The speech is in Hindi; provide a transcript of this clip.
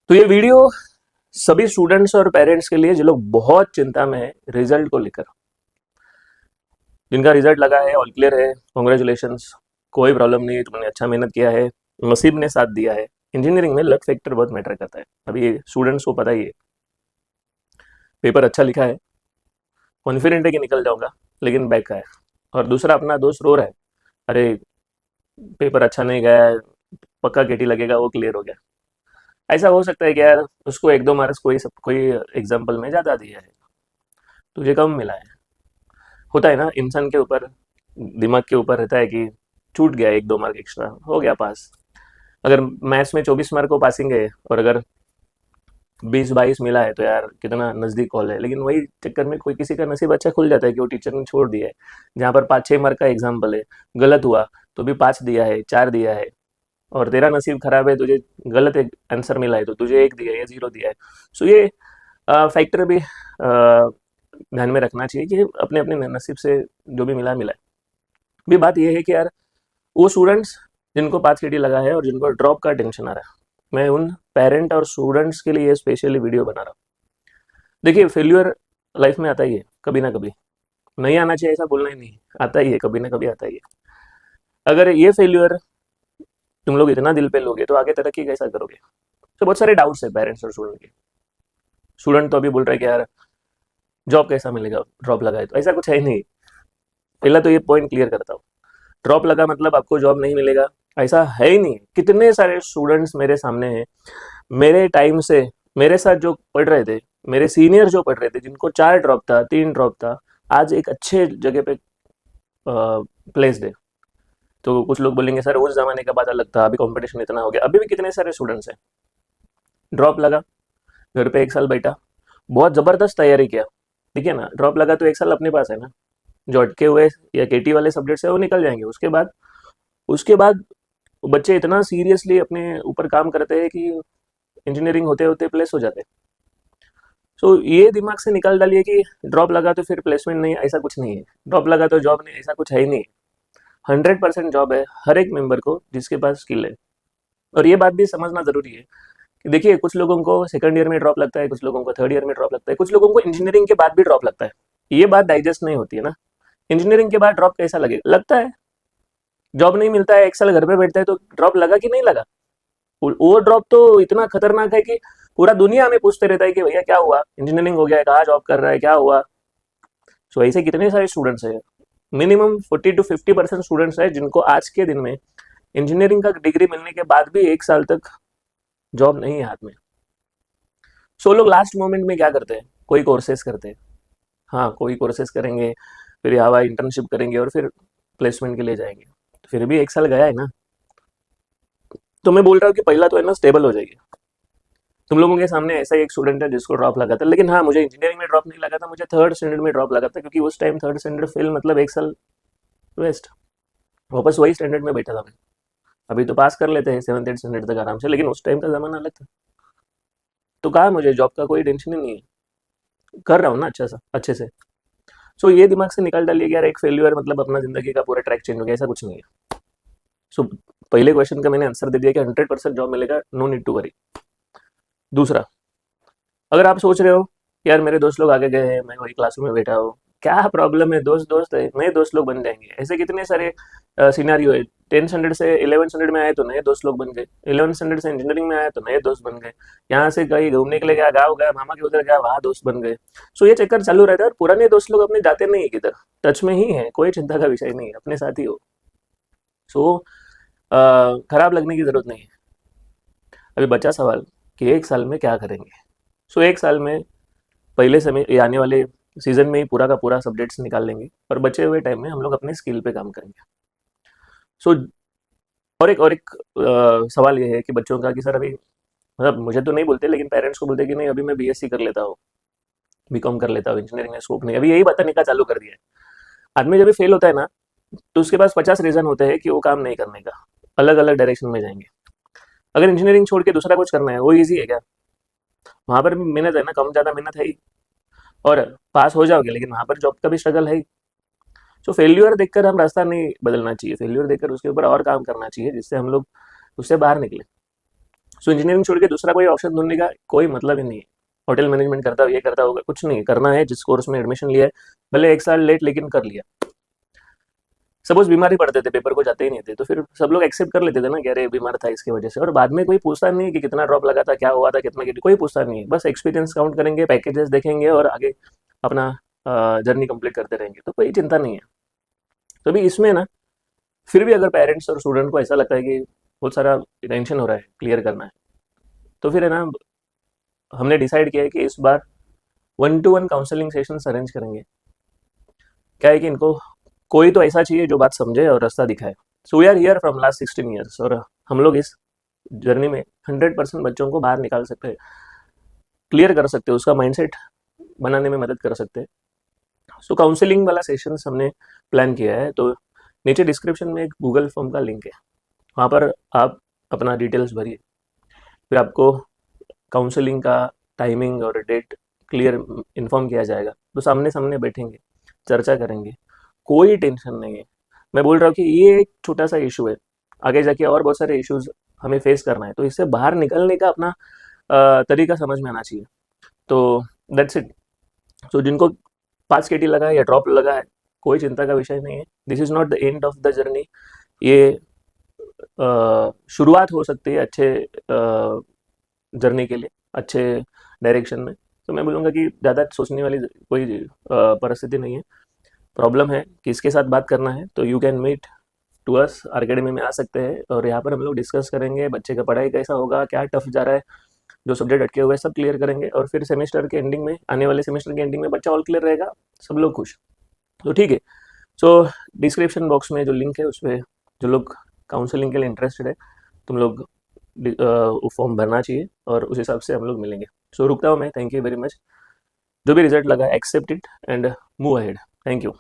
तो ये वीडियो सभी स्टूडेंट्स और पेरेंट्स के लिए जो लोग बहुत चिंता में है रिजल्ट को लेकर। जिनका रिजल्ट लगा है, ऑल क्लियर है, कॉन्ग्रेचुलेशंस, कोई प्रॉब्लम नहीं है, तुमने अच्छा मेहनत किया है, नसीब ने साथ दिया है। इंजीनियरिंग में लक फैक्टर बहुत मैटर करता है। अभी ये स्टूडेंट्स को पता ही है, पेपर अच्छा लिखा है, कॉन्फिडेंट है कि निकल जाऊंगा, लेकिन बैक का है। और दूसरा अपना दोस्त रो रहा है, अरे पेपर अच्छा नहीं गया है, पक्का केटी लगेगा, वो क्लियर हो गया। ऐसा हो सकता है कि यार उसको एक दो मार्क्स कोई एग्जाम्पल में ज़्यादा दिया है, तुझे कम मिला है। होता है ना, इंसान के ऊपर, दिमाग के ऊपर रहता है कि छूट गया एक दो मार्क एक्स्ट्रा, हो गया पास। अगर मैथ्स में 24 मार्क को पासिंग है और अगर 20-22 मिला है तो यार कितना नज़दीक कॉल है। लेकिन वही चक्कर में कोई किसी का नसीब अच्छा खुल जाता है कि वो टीचर ने छोड़ दिया है। जहाँ पर 5-6 मार्क का एग्जाम्पल है, गलत हुआ तो भी 5 दिया है, 4 दिया है, और तेरा नसीब खराब है, तुझे गलत एक आंसर मिला है तो तुझे 1 दिया है या 0 दिया है। सो ये फैक्टर भी ध्यान में रखना चाहिए कि अपने अपने नसीब से जो भी मिला मिला है। भी बात यह है कि यार वो स्टूडेंट्स जिनको 5 KT लगा है और जिनको ड्रॉप का टेंशन आ रहा है, मैं उन पेरेंट और स्टूडेंट्स के लिए स्पेशली वीडियो बना रहा हूँ। देखिए, फेल्यूर लाइफ में आता ही है कभी ना कभी, नहीं आना चाहिए ऐसा बोलना ही नहीं, आता ही है, कभी ना कभी आता ही है। अगर ये फेल्यूर तुम लोग इतना दिल पे लोगे तो आगे तरक्की कैसा करोगे। तो बहुत सारे डाउट्स है पेरेंट्स और स्टूडेंट के। स्टूडेंट तो अभी बोल रहे हैं कि यार जॉब कैसा मिलेगा, ड्रॉप लगा है तो। ऐसा कुछ है ही नहीं। पहला तो ये पॉइंट क्लियर करता हूँ, ड्रॉप लगा मतलब आपको जॉब नहीं मिलेगा, ऐसा है ही नहीं। कितने सारे स्टूडेंट्स मेरे सामने हैं, मेरे टाइम से मेरे साथ जो पढ़ रहे थे, मेरे सीनियर जो पढ़ रहे थे, जिनको 4 ड्रॉप था, 3 ड्रॉप था, आज एक अच्छे जगह पे प्लेस्ड है। तो कुछ लोग बोलेंगे सर उस जमाने का बात अलग था, अभी कंपटीशन इतना हो गया। अभी भी कितने सारे स्टूडेंट्स हैं, ड्रॉप लगा, घर पे 1 साल बैठा, बहुत जबरदस्त तैयारी किया, ठीक है ना। ड्रॉप लगा तो 1 साल अपने पास है ना, जो अटके हुए या केटी वाले सब्जेक्ट्स है वो निकल जाएंगे। उसके बाद बच्चे इतना सीरियसली अपने ऊपर काम करते हैं कि इंजीनियरिंग होते होते प्लेस हो जाते हैं। सो ये दिमाग से निकाल डालिए कि ड्रॉप लगा तो फिर प्लेसमेंट नहीं, ऐसा कुछ नहीं है। ड्रॉप लगा तो जॉब नहीं, ऐसा कुछ है ही नहीं। 100% जॉब है हर एक मेंबर को जिसके पास स्किल है। और ये बात भी समझना जरूरी है कि देखिए, कुछ लोगों को सेकंड ईयर में ड्रॉप लगता है, कुछ लोगों को थर्ड ईयर में ड्रॉप लगता है, कुछ लोगों को इंजीनियरिंग के बाद भी ड्रॉप लगता है। ये बात डाइजेस्ट नहीं होती है ना। इंजीनियरिंग के बाद ड्रॉप कैसा लगेगा, लगता है। जॉब नहीं मिलता है, 1 साल घर पे बैठता है तो ड्रॉप लगा कि नहीं लगा। वो ड्रॉप तो इतना खतरनाक है कि पूरा दुनिया हमें पूछते रहता है कि भैया क्या हुआ, इंजीनियरिंग हो गया है, कहाँ जॉब कर रहा है, क्या हुआ। सो ऐसे कितने सारे स्टूडेंट्स हैं, मिनिमम 40-50% स्टूडेंट्स हैं जिनको आज के दिन में इंजीनियरिंग का डिग्री मिलने के बाद भी 1 साल तक जॉब नहीं है हाथ में। सो लोग लास्ट मोमेंट में क्या करते हैं, कोई कोर्सेज करते हैं। हाँ, कोई कोर्सेज करेंगे, फिर यहाँ इंटर्नशिप करेंगे और फिर प्लेसमेंट के लिए जाएंगे, तो फिर भी 1 साल गया है ना। तो मैं बोल रहा हूँ कि पहला तो है ना, स्टेबल हो जाइए। तुम लोगों के सामने ऐसा ही एक स्टूडेंट है जिसको ड्रॉप लगा था, लेकिन हाँ, मुझे इंजीनियरिंग में ड्रॉप नहीं लगा था, मुझे थर्ड स्टैंडर्ड में ड्रॉप लगा था, क्योंकि उस टाइम थर्ड स्टैंडर्ड फेल मतलब 1 साल वेस्ट। वापस वही स्टैंडर्ड में बैठा था मैं। अभी तो पास कर लेते हैं 7th-8th स्टैंडर्ड तक आराम से, लेकिन उस टाइम का जमाना अलग था। तो कहा मुझे जॉब का कोई टेंशन ही नहीं है, कर रहा हूँ ना अच्छे से। सो ये दिमाग से निकाल डालिए कि यार एक फेल्यूर मतलब अपना जिंदगी का पूरा ट्रैक चेंज हो गया, ऐसा कुछ नहीं है। सो पहले क्वेश्चन का मैंने आंसर दे दिया कि 100% जॉब मिलेगा, नो नीड टू वरी। दूसरा, अगर आप सोच रहे हो कि यार मेरे दोस्त लोग आगे गए हैं, मैं वही क्लासरूम में बैठा हूँ, क्या प्रॉब्लम है, दोस्त दोस्त है, नए दोस्त लोग बन जाएंगे। ऐसे कितने सारे सिनारियो है। 10th स्टैंडर्ड से 11th स्टैंडर्ड में आए तो नए दोस्त लोग बन गए, 11th स्टैंडर्ड से इंजीनियरिंग में आए तो नए दोस्त बन गए, यहाँ से कहीं घूमने के लिए गया, गाँव गया, मामा के उधर गया, वहाँ दोस्त बन गए। सो ये चक्कर चालू रहता है और पुराने दोस्त लोग अपने जाते नहीं है किधर, टच में ही है, कोई चिंता का विषय नहीं है, अपने साथ ही हो। सो खराब लगने की जरूरत नहीं है। अभी बचा सवाल कि 1 साल में क्या करेंगे। सो 1 साल में पहले समय ये आने वाले सीजन में ही पूरा का पूरा सब्जेक्ट्स निकाल लेंगे और बचे हुए टाइम में हम लोग अपने स्किल पे काम करेंगे। सो और एक सवाल ये है कि बच्चों का कि सर अभी, मतलब मुझे तो नहीं बोलते लेकिन पेरेंट्स को बोलते कि नहीं अभी मैं बीएससी कर लेता हूँ, बीकॉम कर लेता हूँ, इंजीनियरिंग में स्कोप नहीं। अभी यही बताने का चालू कर दिया है। आदमी जब भी फेल होता है ना, तो उसके पास 50 रीजन होते हैं कि वो काम नहीं करने का, अलग अलग डायरेक्शन में जाएंगे। अगर इंजीनियरिंग छोड़ के दूसरा कुछ करना है, वो ईजी है क्या? वहां पर भी मेहनत है ना, कम ज्यादा मेहनत है ही, और पास हो जाओगे, लेकिन वहां पर जॉब का भी स्ट्रगल है ही। सो फेल्यूर देखकर हम रास्ता नहीं बदलना चाहिए, फेल्यूर देखकर उसके ऊपर और काम करना चाहिए जिससे हम लोग उससे बाहर निकले। सो इंजीनियरिंग छोड़ के दूसरा कोई ऑप्शन ढूंढने का कोई मतलब ही नहीं है। होटल मैनेजमेंट करता हो, ये करता होगा, कुछ नहीं करना है। जिस कोर्स में एडमिशन लिया है, भले 1 साल लेट लेकिन कर लिया। सपोज बीमार ही पड़ते थे, पेपर को जाते ही नहीं थे, तो फिर सब लोग एक्सेप्ट कर लेते थे ना कि अरे बीमार था इसकी वजह से, और बाद में कोई पूछता नहीं है कि कितना ड्रॉप लगा था, क्या हुआ था, कितना कोई पूछता नहीं है। बस एक्सपीरियंस काउंट करेंगे, पैकेजेस देखेंगे और आगे अपना जर्नी कंप्लीट करते रहेंगे, तो कोई चिंता नहीं है। तो अभी इसमें ना फिर भी अगर पेरेंट्स और स्टूडेंट को ऐसा लगता है कि बहुत सारा टेंशन हो रहा है, क्लियर करना है, तो फिर है ना हमने डिसाइड किया है कि इस बार 1-to-1 काउंसलिंग सेशंस अरेंज करेंगे। क्या है कि इनको कोई तो ऐसा चाहिए जो बात समझे और रास्ता दिखाए। So we are here from last 16 years, और हम लोग इस जर्नी में 100% बच्चों को बाहर निकाल सकते हैं, क्लियर कर सकते हैं, उसका माइंडसेट बनाने में मदद कर सकते हैं। सो काउंसलिंग वाला सेशंस हमने प्लान किया है। तो नीचे डिस्क्रिप्शन में एक गूगल फॉर्म का लिंक है, वहाँ पर आप अपना डिटेल्स भरिए, फिर आपको काउंसलिंग का टाइमिंग और डेट क्लियर इन्फॉर्म किया जाएगा। तो सामने सामने बैठेंगे, चर्चा करेंगे, कोई टेंशन नहीं है। मैं बोल रहा हूँ कि ये एक छोटा सा इशू है, आगे जाके और बहुत सारे इश्यूज हमें फेस करना है, तो इससे बाहर निकलने का अपना तरीका समझ में आना चाहिए। तो दैट्स इट। सो जिनको 5 KT लगा है या ड्रॉप लगा है, कोई चिंता का विषय नहीं है। This is not the end of the journey. ये शुरुआत हो सकती है अच्छे जर्नी के लिए, अच्छे डायरेक्शन में। तो मैं बोलूँगा कि ज़्यादा सोचने वाली कोई परिस्थिति नहीं है। प्रॉब्लम है किसके साथ बात करना है, तो you can meet to us, academy में आ सकते हैं, और यहाँ पर हम लोग डिस्कस करेंगे बच्चे का पढ़ाई कैसा होगा, क्या टफ जा रहा है, जो सब्जेक्ट अटके हुए हैं सब क्लियर करेंगे, और फिर सेमेस्टर के एंडिंग में, आने वाले सेमेस्टर के एंडिंग में बच्चा ऑल क्लियर रहेगा, सब लोग खुश। तो ठीक है। सो डिस्क्रिप्शन बॉक्स में जो लिंक है उस पर जो लोग काउंसलिंग के लिए इंटरेस्टेड है, तुम लोग वो फॉर्म भरना चाहिए, और उस हिसाब से हम लोग मिलेंगे। सो रुकता हूँ मैं, थैंक यू वेरी मच। जो भी रिजल्ट लगा accept it and move ahead. Thank you.